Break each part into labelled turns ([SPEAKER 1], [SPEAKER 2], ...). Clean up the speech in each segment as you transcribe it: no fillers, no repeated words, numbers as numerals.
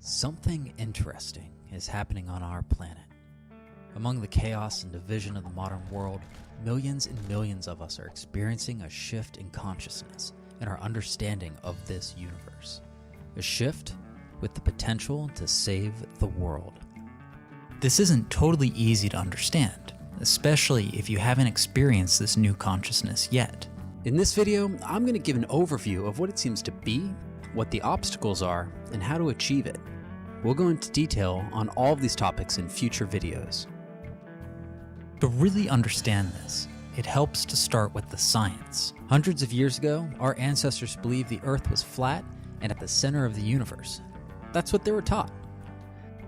[SPEAKER 1] Something interesting is happening on our planet. Among the chaos and division of the modern world, millions and millions of us are experiencing a shift in consciousness and our understanding of this universe. A shift with the potential to save the world. This isn't totally easy to understand, especially if you haven't experienced this new consciousness yet. In this video, I'm going to give an overview of what it seems to be, what the obstacles are, and how to achieve it. We'll go into detail on all of these topics in future videos. To really understand this, it helps to start with the science. Hundreds of years ago, our ancestors believed the Earth was flat and at the center of the universe. That's what they were taught.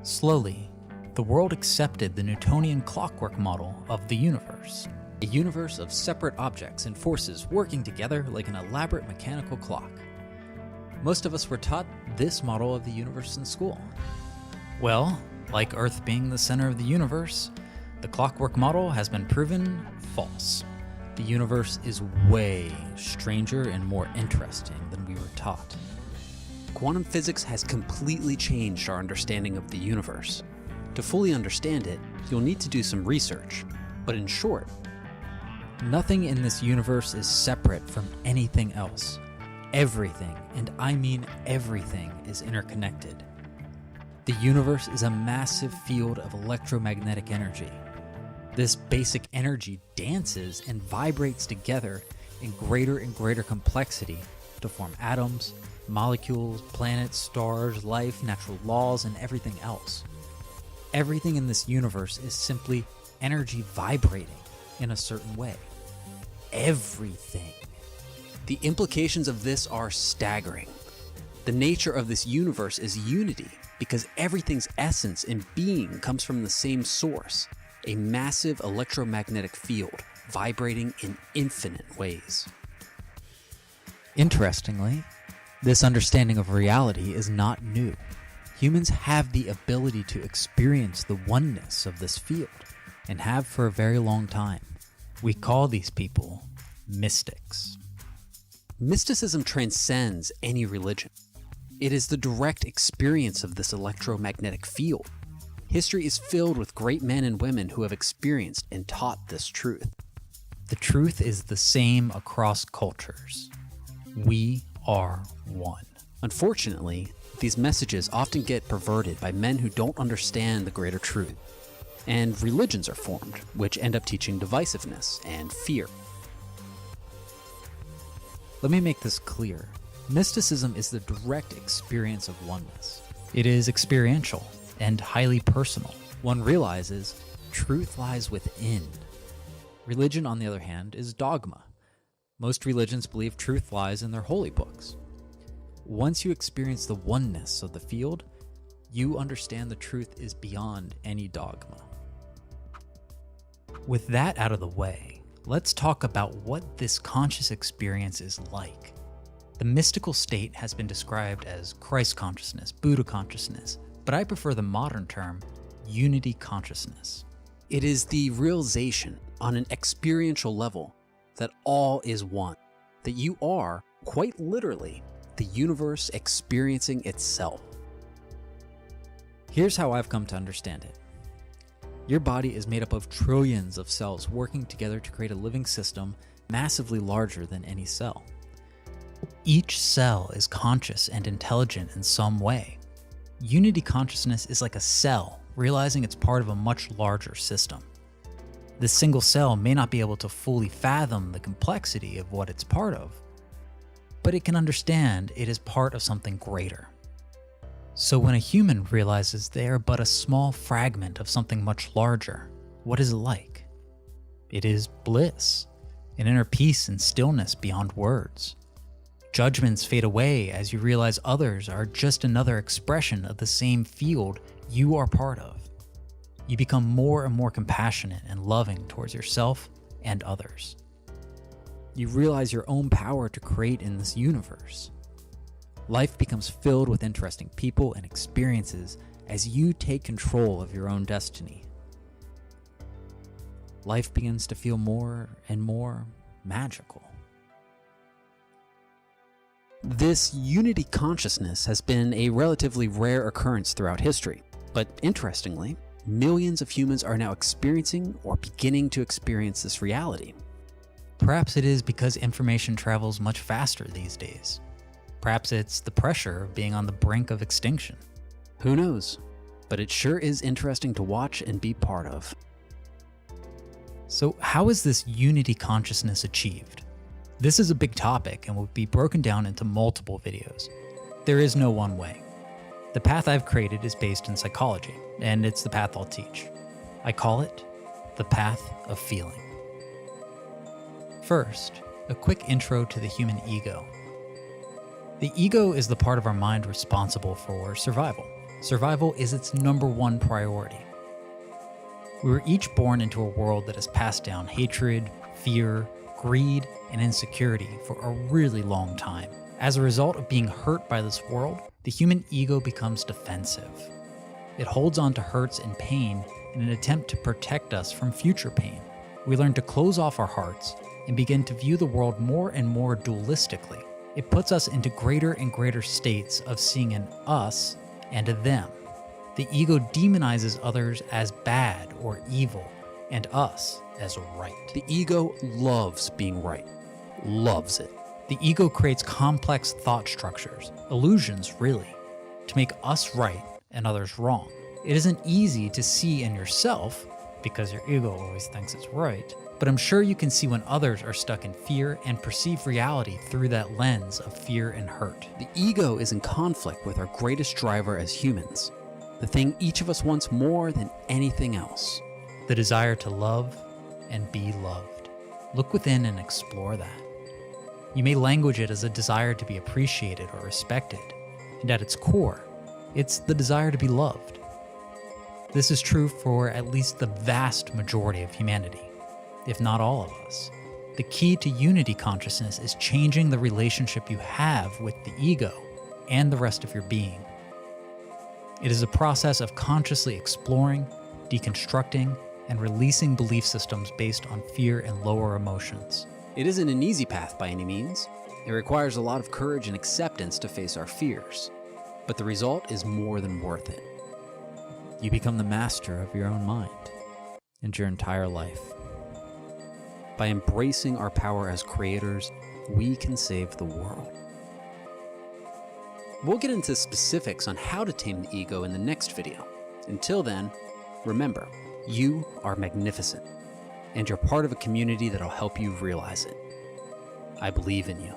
[SPEAKER 1] Slowly, the world accepted the Newtonian clockwork model of the universe. A universe of separate objects and forces working together like an elaborate mechanical clock. Most of us were taught this model of the universe in school. Well, like Earth being the center of the universe, the clockwork model has been proven false. The universe is way stranger and more interesting than we were taught. Quantum physics has completely changed our understanding of the universe. To fully understand it, you'll need to do some research. But in short, nothing in this universe is separate from anything else. Everything, and I mean everything, is interconnected. The universe is a massive field of electromagnetic energy. This basic energy dances and vibrates together in greater and greater complexity to form atoms, molecules, planets, stars, life, natural laws, and everything else. Everything in this universe is simply energy vibrating in a certain way. Everything. The implications of this are staggering. The nature of this universe is unity because everything's essence and being comes from the same source, a massive electromagnetic field vibrating in infinite ways. Interestingly, this understanding of reality is not new. Humans have the ability to experience the oneness of this field, and have for a very long time. We call these people mystics. Mysticism transcends any religion. It is the direct experience of this electromagnetic field. History is filled with great men and women who have experienced and taught this truth. The truth is the same across cultures. We are one. Unfortunately, these messages often get perverted by men who don't understand the greater truth. And religions are formed, which end up teaching divisiveness and fear. Let me make this clear. Mysticism is the direct experience of oneness. It is experiential and highly personal. One realizes truth lies within. Religion, on the other hand, is dogma. Most religions believe truth lies in their holy books. Once you experience the oneness of the field, you understand the truth is beyond any dogma. With that out of the way, let's talk about what this conscious experience is like. The mystical state has been described as Christ consciousness, Buddha consciousness, but I prefer the modern term, unity consciousness. It is the realization on an experiential level that all is one, that you are, quite literally, the universe experiencing itself. Here's how I've come to understand it. Your body is made up of trillions of cells working together to create a living system massively larger than any cell. Each cell is conscious and intelligent in some way. Unity consciousness is like a cell realizing it's part of a much larger system. This single cell may not be able to fully fathom the complexity of what it's part of, but it can understand it is part of something greater. So when a human realizes they are but a small fragment of something much larger, what is it like? It is bliss, an inner peace and stillness beyond words. Judgments fade away as you realize others are just another expression of the same field you are part of. You become more and more compassionate and loving towards yourself and others. You realize your own power to create in this universe. Life becomes filled with interesting people and experiences as you take control of your own destiny. Life begins to feel more and more magical. This unity consciousness has been a relatively rare occurrence throughout history, but interestingly, millions of humans are now experiencing or beginning to experience this reality. Perhaps it is because information travels much faster these days. Perhaps it's the pressure of being on the brink of extinction. Who knows? But it sure is interesting to watch and be part of. So how is this unity consciousness achieved? This is a big topic and will be broken down into multiple videos. There is no one way. The path I've created is based in psychology, and it's the path I'll teach. I call it the path of feeling. First, a quick intro to the human ego. The ego is the part of our mind responsible for survival. Survival is its #1 priority. We were each born into a world that has passed down hatred, fear, greed, and insecurity for a really long time. As a result of being hurt by this world, the human ego becomes defensive. It holds on to hurts and pain in an attempt to protect us from future pain. We learn to close off our hearts and begin to view the world more and more dualistically. It puts us into greater and greater states of seeing an us and a them. The ego demonizes others as bad or evil, and us as right. The ego loves being right. Loves it. The ego creates complex thought structures, illusions really, to make us right and others wrong. It isn't easy to see in yourself, because your ego always thinks it's right, but I'm sure you can see when others are stuck in fear and perceive reality through that lens of fear and hurt. The ego is in conflict with our greatest driver as humans, the thing each of us wants more than anything else. The desire to love and be loved. Look within and explore that. You may language it as a desire to be appreciated or respected, and at its core, it's the desire to be loved. This is true for at least the vast majority of humanity, if not all of us. The key to unity consciousness is changing the relationship you have with the ego and the rest of your being. It is a process of consciously exploring, deconstructing, and releasing belief systems based on fear and lower emotions. It isn't an easy path by any means. It requires a lot of courage and acceptance to face our fears, but the result is more than worth it. You become the master of your own mind and your entire life. By embracing our power as creators, we can save the world. We'll get into specifics on how to tame the ego in the next video. Until then, remember, you are magnificent, and you're part of a community that'll help you realize it. I believe in you.